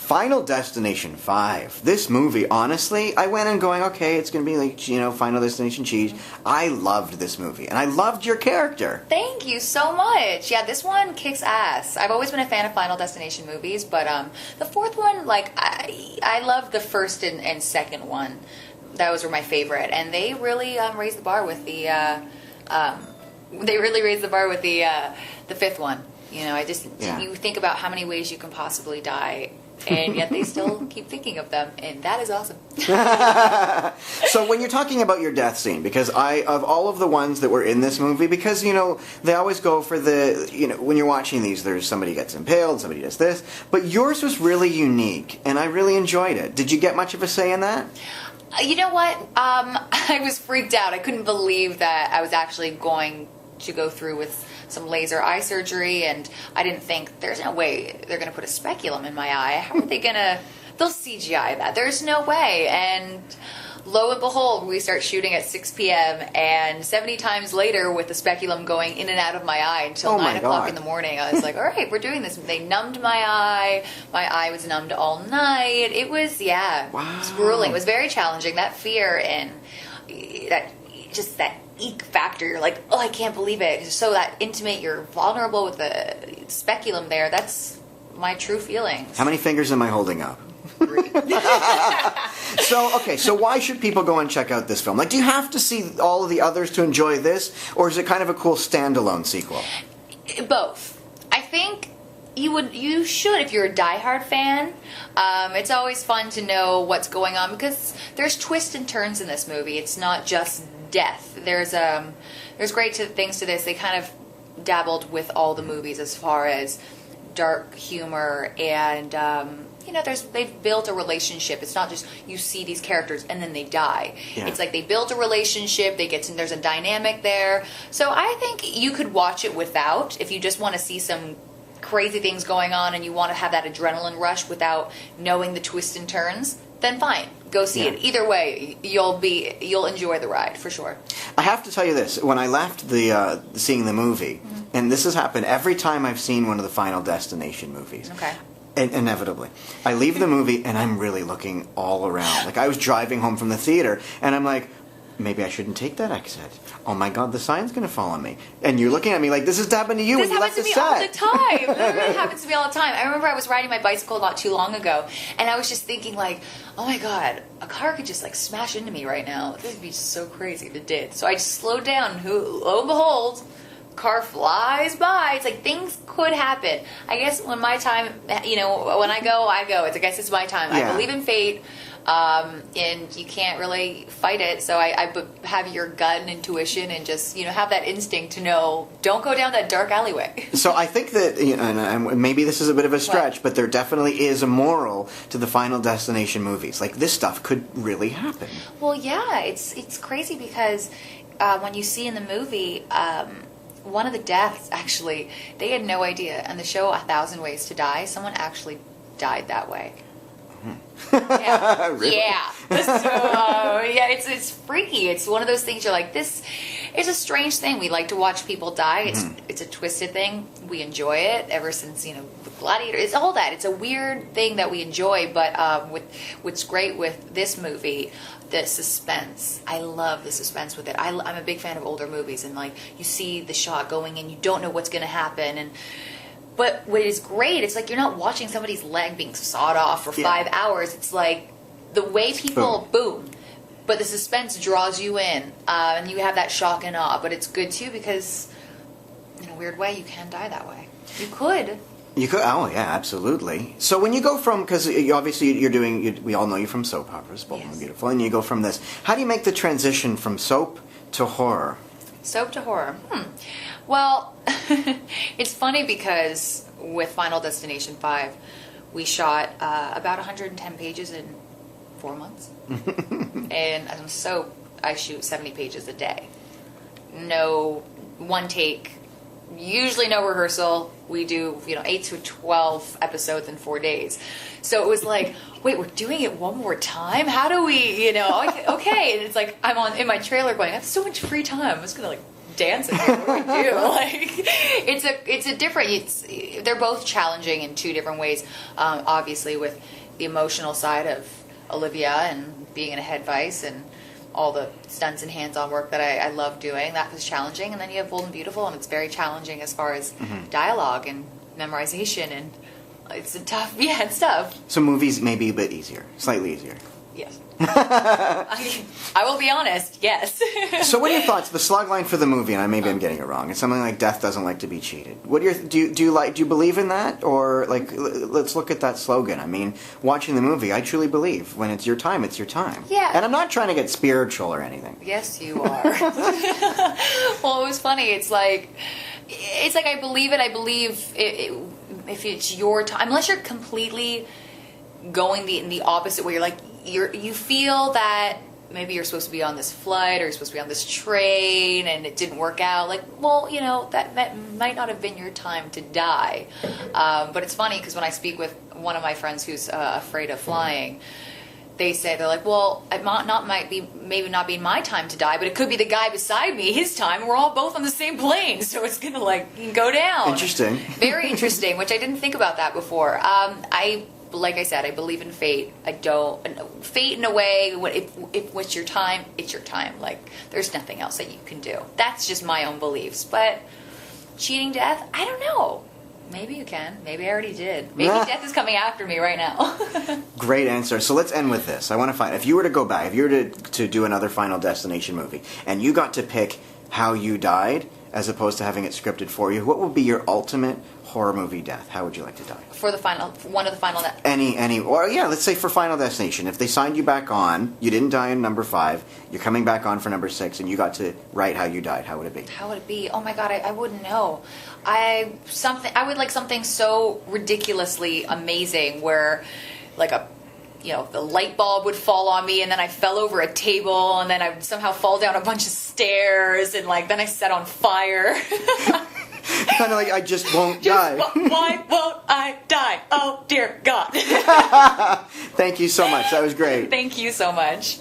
Final Destination 5. This movie, honestly, I went in going, okay, it's going to be like, you know, Final Destination cheese. I loved this movie, and I loved your character. Thank you so much. Yeah, this one kicks ass. I've always been a fan of Final Destination movies, but the fourth one, like, I loved the first and second one. Those were my favorite, and they really raised the bar with the fifth one. You know, you think about how many ways you can possibly die, and yet they still keep thinking of them, and that is awesome. So when you're talking about your death scene, because of all of the ones that were in this movie, because, you know, they always go for the, you know, when you're watching these, there's somebody gets impaled, somebody does this, but yours was really unique, and I really enjoyed it. Did you get much of a say in that? You know what? I was freaked out. I couldn't believe that I was actually going to go through with some laser eye surgery, and I didn't think, there's no way they're going to put a speculum in my eye. How are they going to... They'll CGI that. There's no way. And lo and behold, we start shooting at 6 p.m. and 70 times later with the speculum going in and out of my eye until 9 o'clock in the morning. I was like, all right, we're doing this. They numbed my eye. My eye was numbed all night. It was, wow. It was grueling. It was very challenging. That fear and that eek factor, you're like, oh, I can't believe it. So that intimate, you're vulnerable with the speculum there. That's my true feelings. How many fingers am I holding up? 3. So why should people go and check out this film? Like, do you have to see all of the others to enjoy this, or is it kind of a cool standalone sequel? Both. I think you should if you're a diehard fan. It's always fun to know what's going on because there's twists and turns in this movie. It's not just death. There's great things to this. They kind of dabbled with all the movies as far as dark humor and they've built a relationship. It's not just you see these characters and then they die. Yeah. It's like they built a relationship. There's a dynamic there. So I think you could watch it without, if you just want to see some crazy things going on and you want to have that adrenaline rush without knowing the twists and turns, then fine. Go see it. Either way, you'll enjoy the ride for sure. I have to tell you this: when I left seeing the movie, and this has happened every time I've seen one of the Final Destination movies. Okay. Inevitably, I leave the movie and I'm really looking all around. Like, I was driving home from the theater and I'm like, maybe I shouldn't take that exit. Oh my God, the sign's going to fall on me. And you're looking at me like this has happened to you when you left the set. This happens to me all the time. Literally happens to me all the time. I remember I was riding my bicycle not too long ago, and I was just thinking like, oh my God, a car could just like smash into me right now. This would be so crazy if it did. So I just slowed down. Lo and behold, car flies by. It's like things could happen. I guess when my time, when I go. I guess it's my time. Yeah. I believe in fate. And you can't really fight it, so I have your gut and intuition and just, have that instinct to know, don't go down that dark alleyway. So I think that, and maybe this is a bit of a stretch, but there definitely is a moral to the Final Destination movies. Like, this stuff could really happen. Well, yeah, it's crazy because when you see in the movie, one of the deaths, actually, they had no idea. And the show 1,000 Ways to Die, someone actually died that way. Yeah. Really? Yeah. So, it's freaky. It's one of those things you're like, this is a strange thing. We like to watch people die. It's a twisted thing. We enjoy it ever since, with Gladiator. It's all that. It's a weird thing that we enjoy, but with what's great with this movie, the suspense. I love the suspense with it. I'm a big fan of older movies, and like you see the shot going and you don't know what's going to happen, but what is great, it's like you're not watching somebody's leg being sawed off for 5 hours. It's like the way people boom. But the suspense draws you in, and you have that shock and awe. But it's good too because, in a weird way, you can die that way. You could. You could. Oh yeah, absolutely. So when you go from, because obviously we all know you from soap operas, Bold and Beautiful, and you go from this. How do you make the transition from soap to horror? Soap to horror. Well, it's funny because with Final Destination 5, we shot about 110 pages in 4 months. And on soap, I shoot 70 pages a day. No one take, usually no rehearsal. We do, 8 to 12 episodes in 4 days. So it was like, wait, we're doing it one more time? How do we, okay. And it's like, I'm in my trailer going, I have so much free time. I'm just going to dancing. What do we do? Like, it's a different. They're both challenging in two different ways. Obviously, with the emotional side of Olivia and being in a head vice and all the stunts and hands-on work that I love doing, that was challenging. And then you have Bold and Beautiful, and it's very challenging as far as dialogue and memorization, and it's it's tough. So movies may be a bit easier, slightly easier. Yes. I will be honest, yes. So what are your thoughts? The slog line for the movie, and maybe I'm getting it wrong, it's something like death doesn't like to be cheated. What are your, do you believe in that? Or, like, let's look at that slogan. I mean, watching the movie, I truly believe when it's your time, it's your time. Yeah. And I'm not trying to get spiritual or anything. Yes, you are. Well, it was funny. It's like I believe it. I believe if it's your time, unless you're completely going in the opposite way, you're like, you feel that maybe you're supposed to be on this flight or you're supposed to be on this train and it didn't work out. Like, well, that might not have been your time to die. But it's funny because when I speak with one of my friends who's afraid of flying, they're like, well, it maybe not be my time to die, but it could be the guy beside me, his time. We're all both on the same plane, so it's gonna go down. Interesting. Very interesting, which I didn't think about that before. Like I said, I believe in fate. Fate in a way, if it's your time, it's your time. Like, there's nothing else that you can do. That's just my own beliefs. But cheating death, I don't know. Maybe you can. Maybe I already did. Maybe death is coming after me right now. Great answer. So let's end with this. I want to find, if you were to go back, if you were to do another Final Destination movie, and you got to pick how you died, as opposed to having it scripted for you, what would be your ultimate horror movie death? How would you like to die? For the one of the final... Let's say for Final Destination. If they signed you back on, you didn't die in number 5, you're coming back on for number 6, and you got to write how you died, how would it be? How would it be? Oh my God, I wouldn't know. I would like something so ridiculously amazing where, like the light bulb would fall on me, and then I fell over a table, and then I would somehow fall down a bunch of stairs, and then I set on fire. Kind of like, I just won't die. Why won't I die? Oh, dear God. Thank you so much. That was great. Thank you so much.